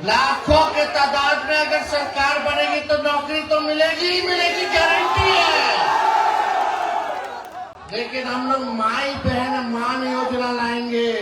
लाखों के तादाद में अगर सरकार बनेगी तो नौकरी तो मिलेगी ही मिलेगी, गारंटी है। लेकिन हम लोग माई बहन मान योजना लाएंगे।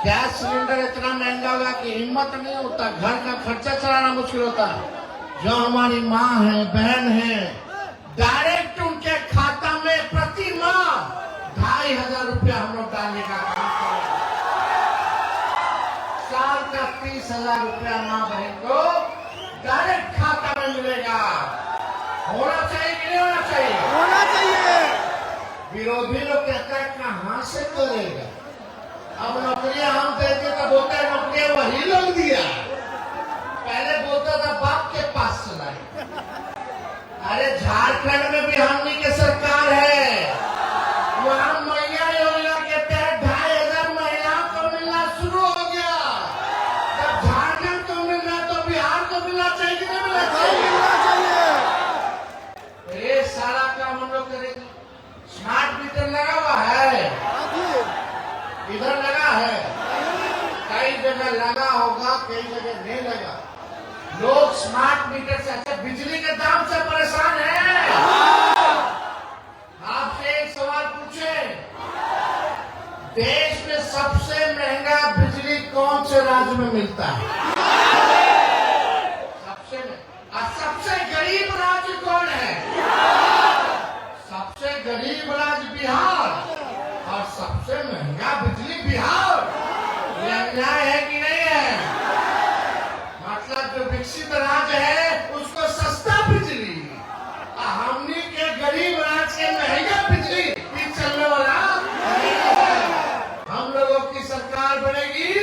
गैस सिलेंडर इतना महंगा हुआ कि हिम्मत नहीं होता, घर का खर्चा चलाना मुश्किल होता। जो हमारी माँ है, बहन है, डायरेक्ट उनके खाता में प्रति माह 2500 रुपया हम लोग डालने का काम करेंगे। साल का 30,000 रुपया माँ बहन को डायरेक्ट खाता में मिलेगा। होना चाहिए कि नहीं होना चाहिए? होना चाहिए। विरोधी लोग कहते हैं कहां से करेगा। अब नौकरियां हम देते तो बोलता है नौकरियां वही लोग दिया। पहले बोलता था बाप के पास चलाए। अरे झारखंड में भी हमनी के सरकार है, वहां मैया योजना के तहत 2500 महिलाओं को मिलना शुरू हो गया। जब झारखंड को मिल रहा तो बिहार को मिलना चाहिए कि नहीं मिलना चाहिए? ये सारा काम हम लोग करेंगे। स्मार्ट मीटर लगा हुआ है, इधर लगा है, कई जगह लगा होगा, कई जगह नहीं लगा। लोग स्मार्ट मीटर से अच्छा बिजली के दाम से परेशान हैं। आपसे एक सवाल पूछे, देश में सबसे महंगा बिजली कौन से राज्य में मिलता है? सबसे गरीब राज्य कौन है? सबसे गरीब राज्य बिहार, और सबसे महंगा बिजली बिहार। ये अन्याय है कि नहीं है? मतलब जो विकसित राज्य है उसको सस्ता बिजली, हमनी के गरीब राज्य के महंगा बिजली भी चलने वाला नहीं है। हम लोगों की सरकार बनेगी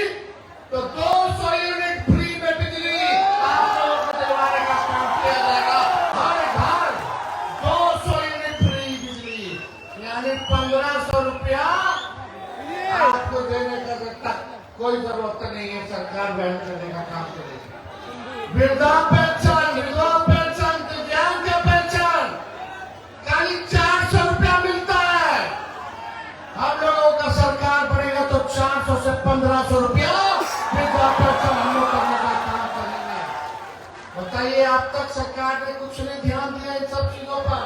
तो 200 यूनिट फ्री में बिजली आप लोगों को दिलवाने का काम किया जाएगा। हर घर 200 यूनिट फ्री बिजली, यानी 1500 रुपया आपको देने का कोई जरूरत नहीं है। सरकार वहन करने का काम करेगी। वृद्धा पेंशन, विधवा पेंशन, दिव्यांग पेंशन खाली 400 रुपया मिलता है। हम लोगों का सरकार बनेगा तो 400 से 1500 रुपया विधवा पेंशन हम लोग करने का काम करेंगे। बताइए, अब तक सरकार ने कुछ नहीं ध्यान दिया इन सब चीजों पर,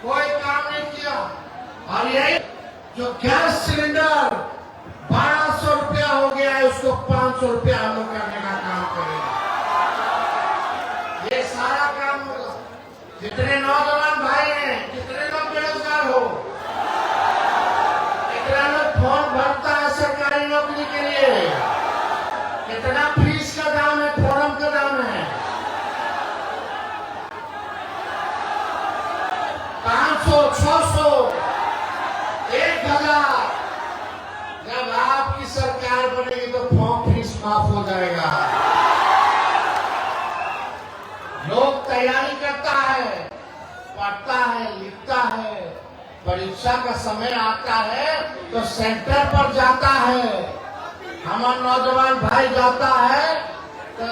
कोई काम नहीं किया। और यही जो गैस सिलेंडर 1200 रुपया हो गया है, उसको 500 रुपया हम लोग करने का काम करेंगे। ये सारा काम होगा। जितने नौजवान भाई हैं, जितने लोग बेरोजगार हो, कितना लोग फॉर्म भरता है सरकारी नौकरी के लिए, कितना फीस का दाम है, फॉर्म का दाम है 500, 600, 1000। जब आपकी सरकार बनेगी तो फॉर्म फीस माफ हो जाएगा। लोग तैयारी करता है, पढ़ता है, लिखता है, परीक्षा का समय आता है तो सेंटर पर जाता है। हमारा नौजवान भाई जाता है तो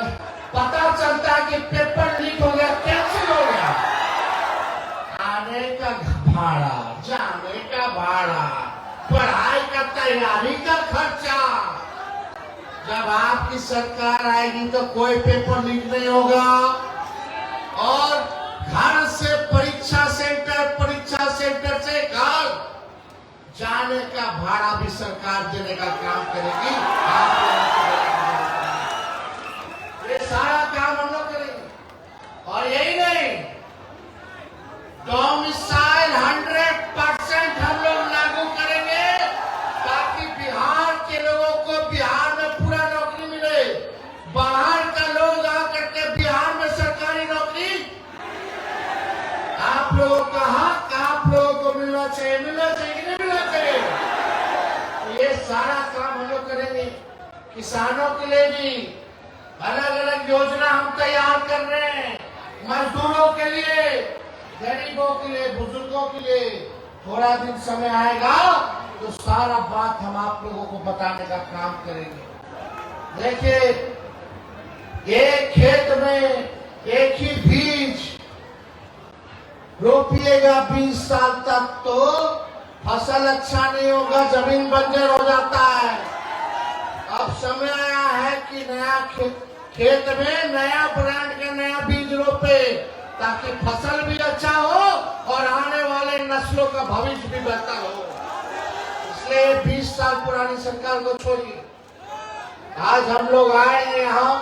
पता चलता है कि पेपर लीक हो गया, कैंसिल हो गया। आने का भाड़ा, जाने का भाड़ा, पढ़ाई का तैयारी का खर्चा। जब आपकी सरकार आएगी तो कोई पेपर लीक नहीं होगा, और घर से परीक्षा सेंटर से घर जाने का भाड़ा भी सरकार देने का काम करेगी। ये सारा काम हम लोग करेंगे। और यही नहीं, डोमिसाइल 100% हम लोग लागू करेंगे ताकि बिहार के लोगों को बिहार में पूरा नौकरी मिले। बाहर का लोग आकर के बिहार में सरकारी नौकरी, आप लोगों का हक आप लोगों को मिलना चाहिए कि नहीं मिलना चाहिए? ये सारा काम हम लोग करेंगे। किसानों के लिए भी अलग अलग योजना हम तैयार कर रहे हैं। मजदूरों के लिए, गरीबों के लिए, बुजुर्गों के लिए थोड़ा दिन समय आएगा तो सारा बात हम आप लोगों को बताने का काम करेंगे। देखिए, एक खेत में एक ही बीज रोपिएगा 20 साल तक तो फसल अच्छा नहीं होगा, जमीन बंजर हो जाता है। अब समय आया है कि नया खेत में नया ब्रांड का नया बीज रोपे, ताकि फसल भी अच्छा हो और आने वाले नस्लों का भविष्य भी बेहतर हो। इसलिए 20 साल पुरानी सरकार को छोड़िए। आज हम लोग आए हैं यहाँ,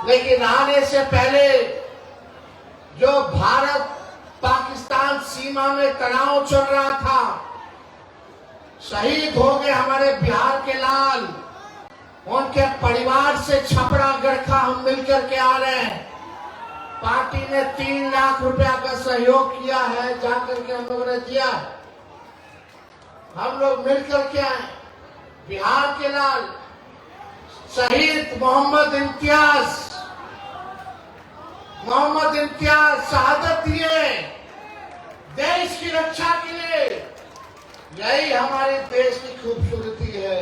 लेकिन आने से पहले जो भारत पाकिस्तान सीमा में तनाव चल रहा था, शहीद हो गए हमारे बिहार के लाल, उनके परिवार से छपरा गढ़खा हम मिलकर के आ रहे हैं। पार्टी ने 3 लाख रुपया का सहयोग किया है, जाकर के हम लोगों ने दिया। हम लोग मिलकर के आए। बिहार के लाल शहीद मोहम्मद इम्तियाज शहादत दिए देश की रक्षा के लिए। यही हमारे देश की खूबसूरती है।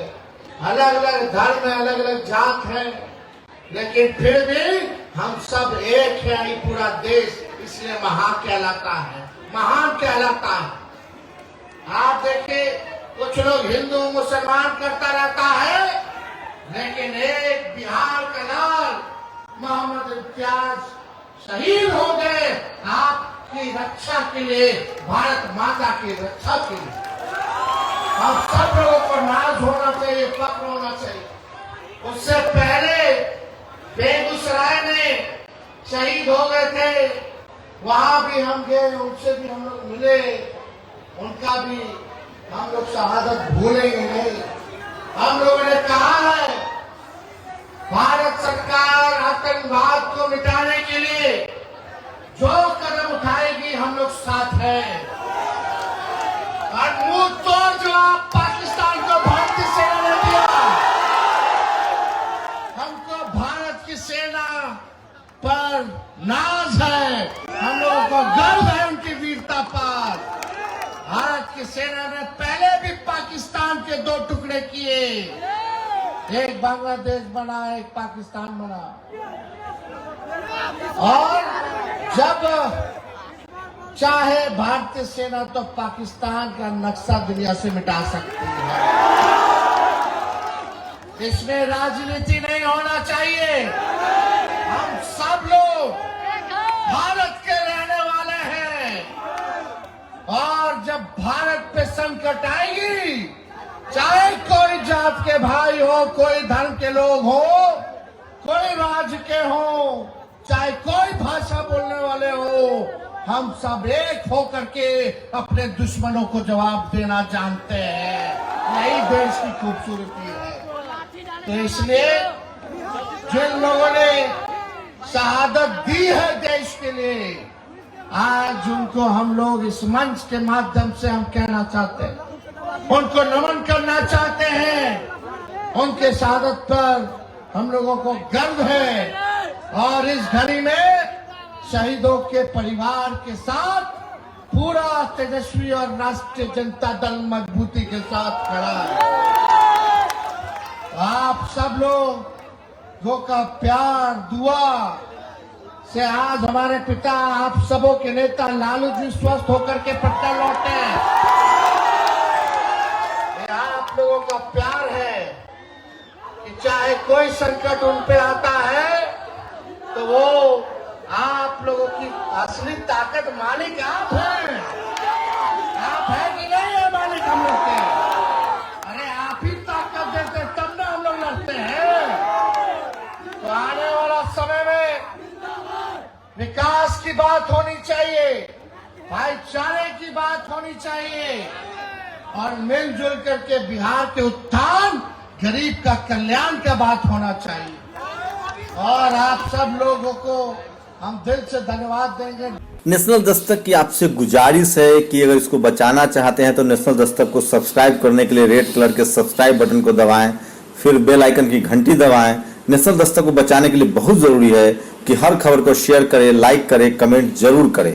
अलग अलग धर्म है, अलग अलग जात है, लेकिन फिर भी हम सब एक है। ये पूरा देश इसलिए महान कहलाता है। आप देखिए, कुछ लोग हिंदू मुसलमान करता रहता है, लेकिन एक बिहार का लाल मोहम्मद इम्तियाज शहीद हो गए आपकी रक्षा के लिए, भारत माता की रक्षा के लिए। हम सब लोगों को नाज होना चाहिए, फक्र होना चाहिए। उससे पहले बेगूसराय में शहीद हो गए थे, वहां भी हम गए, उनसे भी हम लोग मिले, उनका भी हम लोग शहादत भूलेंगे नहीं। हम लोगों ने कहा है, भारत सरकार आतंकवाद को मिटाने के लिए जो कदम उठाएगी हम लोग साथ हैं। और मुंह तोड़ जवाब पाकिस्तान को भारतीय सेना ने दिया। हमको भारत की सेना पर नाज है, हम लोगों को गर्व है उनकी वीरता पर। भारत की सेना ने पहले भी पाकिस्तान के 2 टुकड़े किए, एक बांग्लादेश बना, एक पाकिस्तान बना। और जब चाहे भारतीय सेना तो पाकिस्तान का नक्शा दुनिया से मिटा सकती है। इसमें राजनीति नहीं होना चाहिए। हम सब लोग भारत के रहने वाले हैं, और जब भारत पे संकट आएगी, चाहे कोई जात के भाई हो, कोई धर्म के लोग हो, कोई राज्य के हो, चाहे कोई भाषा बोलने वाले हो, हम सब एक होकर के अपने दुश्मनों को जवाब देना जानते हैं। यही देश की खूबसूरती है। तो इसलिए जिन लोगों ने शहादत दी है देश के लिए, आज उनको हम लोग इस मंच के माध्यम से हम कहना चाहते हैं, उनको नमन करना चाहते हैं। उनके शहादत पर हम लोगों को गर्व है, और इस घड़ी में शहीदों के परिवार के साथ पूरा तेजस्वी और राष्ट्रीय जनता दल मजबूती के साथ खड़ा है। आप सब लोगों का प्यार, दुआ से आज हमारे पिता, आप सबों के नेता लालू जी स्वस्थ होकर के पटना लौटे हैं। आप लोगों का प्यार है कि चाहे कोई संकट उन पे आता है, तो वो आप लोगों की असली ताकत मालिक आप हैं। आप हैं कि नहीं है मालिक हम लोग के? अरे आप ही ताकत देते तब ना हम लोग लड़ते हैं। तो आने वाला समय में विकास की बात होनी चाहिए, भाईचारे की बात होनी चाहिए, और मिलजुल करके बिहार के उत्थान, गरीब का कल्याण का बात होना चाहिए। और आप सब लोगों को हम दिल से धन्यवाद देंगे। नेशनल दस्तक की आपसे गुजारिश है कि अगर इसको बचाना चाहते हैं तो नेशनल दस्तक को सब्सक्राइब करने के लिए रेड कलर के सब्सक्राइब बटन को दबाएं, फिर बेल आइकन की घंटी दबाएं। नेशनल दस्तक को बचाने के लिए बहुत जरूरी है कि हर खबर को शेयर करें, लाइक करें, कमेंट जरूर करें।